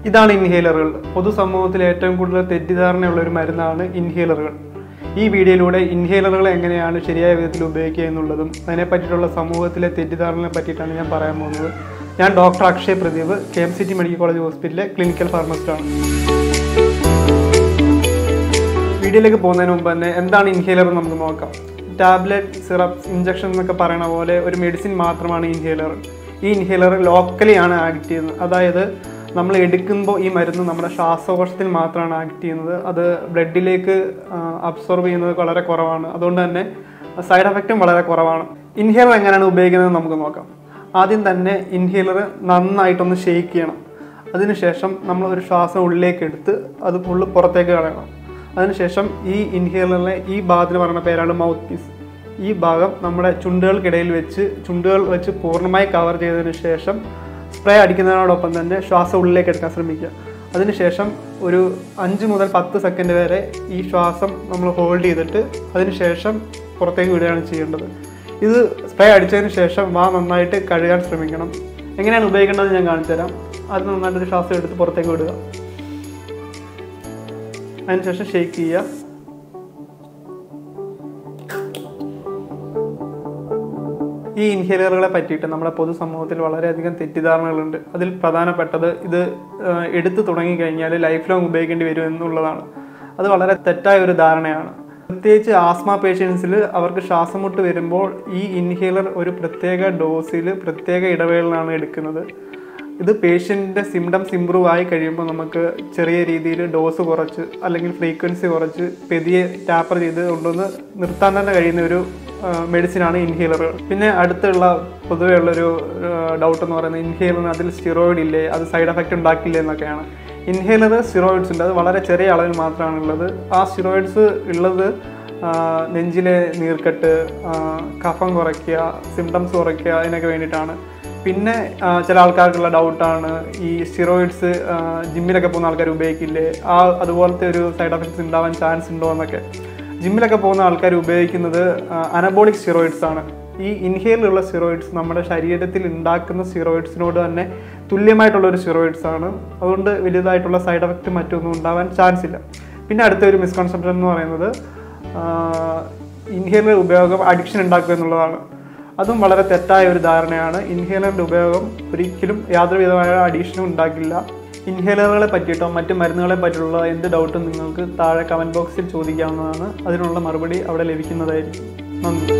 ഇതാണ് ഇൻഹേലറുകൾ. പൊതുസമൂഹത്തിൽ ഏറ്റവും കൂടുതൽ തെറ്റിദ്ധാരണയുള്ള ഒരു മരുന്നാണ് ഇൻഹേലറുകൾ. ഈ വീഡിയോയിലൂടെ ഇൻഹേലറുകൾ എങ്ങനെയാണ് ശരിയായ വിധത്തിൽ ഉപയോഗിക്കുക എന്നുള്ളതും അതിനെപ്പറ്റിയിട്ടുള്ള സമൂഹത്തിലെ തെറ്റിദ്ധാരണയെ പറ്റിയിട്ടാണ് ഞാൻ പറയാൻ പോകുന്നത്. ഞാൻ doctor Akshay Pradeep, KMCT medical college ഹോസ്പിറ്റലിലെ ക്ലിനിക്കൽ ഫാർമസിസ്റ്റാണ്. വീഡിയോയിലേക്ക് പോകുന്നതിന് മുമ്പ് തന്നെ എന്താണ് ഇൻഹേലർ നമുക്ക് നോക്കാം. ടാബ്ലറ്റ്, സിറപ്സ്, ഇഞ്ചക്ഷൻ എന്നൊക്കെ പറയുന്ന പോലെ ഒരു മെഡിസിൻ മാത്രമാണ് ഇൻഹേലർ. ഈ ഇൻഹേലർ ലോക്കലി ആണ് ആക്ട് ചെയ്യുന്നത്. അതായത് നമ്മൾ എടുക്കുമ്പോൾ ഈ മരുന്ന് നമ്മുടെ ശ്വാസകോശത്തിൽ മാത്രമാണ് ആക്ട് ചെയ്യുന്നത്. അത് ബ്ലഡിലേക്ക് അബ്സോർബ് ചെയ്യുന്നത് വളരെ കുറവാണ്. അതുകൊണ്ട് തന്നെ സൈഡ് എഫക്റ്റും വളരെ കുറവാണ്. ഇൻഹേലർ എങ്ങനെയാണ് ഉപയോഗിക്കുന്നത് നമുക്ക് നോക്കാം. ആദ്യം തന്നെ ഇൻഹേലർ നന്നായിട്ടൊന്ന് ഷെയ്ക്ക് ചെയ്യണം. അതിനുശേഷം നമ്മൾ ഒരു ശ്വാസം ഉള്ളിലേക്ക് എടുത്ത് അത് ഫുള്ള് പുറത്തേക്ക് കളയണം. അതിനുശേഷം ഈ ഇൻഹേലറിലെ ഈ ഭാഗത്തിന് പറയുന്ന പേരാണ് മൗത്ത് പീസ്. ഈ ഭാഗം നമ്മുടെ ചുണ്ടുകൾക്കിടയിൽ ചുണ്ടുകൾ വെച്ച് പൂർണ്ണമായി കവർ ചെയ്തതിന് ശേഷം സ്പ്രേ അടിക്കുന്നതിനോടൊപ്പം തന്നെ ശ്വാസം ഉള്ളിലേക്ക് എടുക്കാൻ ശ്രമിക്കുക. അതിനുശേഷം ഒരു 5 മുതൽ 10 സെക്കൻഡ് വരെ ഈ ശ്വാസം നമ്മൾ ഹോൾഡ് ചെയ്തിട്ട് അതിനുശേഷം പുറത്തേക്ക് വിടുകയാണ് ചെയ്യേണ്ടത്. ഇത് സ്പ്രേ അടിച്ചതിന് ശേഷം നന്നായിട്ട് കഴുകാൻ ശ്രമിക്കണം. എങ്ങനെയാണ് ഉപയോഗിക്കേണ്ടത് ഞാൻ കാണിച്ചു തരാം. അത് നന്നായിട്ടൊരു ശ്വാസം എടുത്ത് പുറത്തേക്ക് വിടുക. അതിനുശേഷം ഷേക്ക് ചെയ്യുക. ഈ ഇൻഹേലറുകളെ പറ്റിയിട്ട് നമ്മുടെ പൊതുസമൂഹത്തിൽ വളരെയധികം തെറ്റിദ്ധാരണകളുണ്ട്. അതിൽ പ്രധാനപ്പെട്ടത് ഇത് എടുത്തു തുടങ്ങിക്കഴിഞ്ഞാൽ ലൈഫ് ലോങ് ഉപയോഗിക്കേണ്ടി വരും എന്നുള്ളതാണ്. അത് വളരെ തെറ്റായ ഒരു ധാരണയാണ്. പ്രത്യേകിച്ച് ആസ്മ പേഷ്യൻസിൽ അവർക്ക് ശ്വാസമുട്ട് വരുമ്പോൾ ഈ ഇൻഹേലർ ഒരു പ്രത്യേക ഡോസിൽ പ്രത്യേക ഇടവേളയിലാണ് എടുക്കുന്നത്. ഇത് പേഷ്യൻറ്റിൻ്റെ സിംറ്റംസ് ഇമ്പ്രൂവ് ആയി കഴിയുമ്പോൾ നമുക്ക് ചെറിയ രീതിയിൽ ഡോസ് കുറച്ച് അല്ലെങ്കിൽ ഫ്രീക്വൻസി കുറച്ച് പെതിയെ ടാപ്പർ ചെയ്ത് കൊണ്ടുവന്ന് നിർത്താൻ തന്നെ കഴിയുന്ന ഒരു മെഡിസിനാണ് ഇൻഹേലറുകൾ. പിന്നെ അടുത്തുള്ള പൊതുവേ ഉള്ളൊരു ഡൗട്ട് എന്ന് പറയുന്നത് ഇൻഹേലറിന് അതിൽ സ്റ്റിറോയിഡ് ഇല്ലേ, അത് സൈഡ് എഫക്റ്റ് ഉണ്ടാക്കില്ലേ എന്നൊക്കെയാണ്. ഇൻഹേലർ സ്റ്റിറോയിഡ്സ് ഉണ്ട്. അത് വളരെ ചെറിയ അളവിൽ മാത്രമാണ് ഉള്ളത്. ആ സ്റ്റിറോയിഡ്സ് ഉള്ളത് നെഞ്ചിലെ നീർക്കെട്ട്, കഫം കുറയ്ക്കുക, സിംറ്റംസ് കുറയ്ക്കുക, അതിനൊക്കെ വേണ്ടിയിട്ടാണ്. പിന്നെ ചില ആൾക്കാർക്കുള്ള ഡൗട്ടാണ് ഈ സ്റ്റിറോയിഡ്സ് ജിമ്മിലൊക്കെ പോകുന്ന ആൾക്കാർ ഉപയോഗിക്കില്ലേ, അതുപോലത്തെ ഒരു സൈഡ് എഫക്ട്സ് ഉണ്ടാവാൻ ചാൻസ് ഉണ്ടോ എന്നൊക്കെ. ജിമ്മിലൊക്കെ പോകുന്ന ആൾക്കാർ ഉപയോഗിക്കുന്നത് അനബോളിക് സ്റ്റിറോയിഡ്സ് ആണ്. ഈ ഇൻഹേലിലുള്ള സ്റ്റിറോയിഡ്സ് നമ്മുടെ ശരീരത്തിൽ ഉണ്ടാക്കുന്ന സ്റ്റിറോയിഡ്സിനോട് തന്നെ തുല്യമായിട്ടുള്ളൊരു സ്റ്റിറോയിഡ്സ് ആണ്. അതുകൊണ്ട് വലുതായിട്ടുള്ള സൈഡ് എഫക്റ്റ് മറ്റൊന്നും ഉണ്ടാവാൻ ചാൻസ് ഇല്ല. പിന്നെ അടുത്തൊരു മിസ്കൺസെപ്ഷൻ എന്ന് പറയുന്നത് ഇൻഹേലർ ഉപയോഗം അഡിക്ഷൻ ഉണ്ടാക്കുക എന്നുള്ളതാണ്. അതും വളരെ തെറ്റായ ഒരു ധാരണയാണ്. ഇൻഹേലറിൻ്റെ ഉപയോഗം ഒരിക്കലും യാതൊരു വിധമായ അഡിക്ഷനും ഉണ്ടാക്കില്ല. ഇൻഹേലറുകളെ പറ്റിയിട്ടോ മറ്റ് മരുന്നുകളെ പറ്റിയുള്ള എന്ത് ഡൗട്ടും നിങ്ങൾക്ക് താഴെ കമൻറ്റ് ബോക്സിൽ ചോദിക്കാവുന്നതാണ്. അതിനുള്ള മറുപടി അവിടെ ലഭിക്കുന്നതായിരിക്കും. നന്ദി.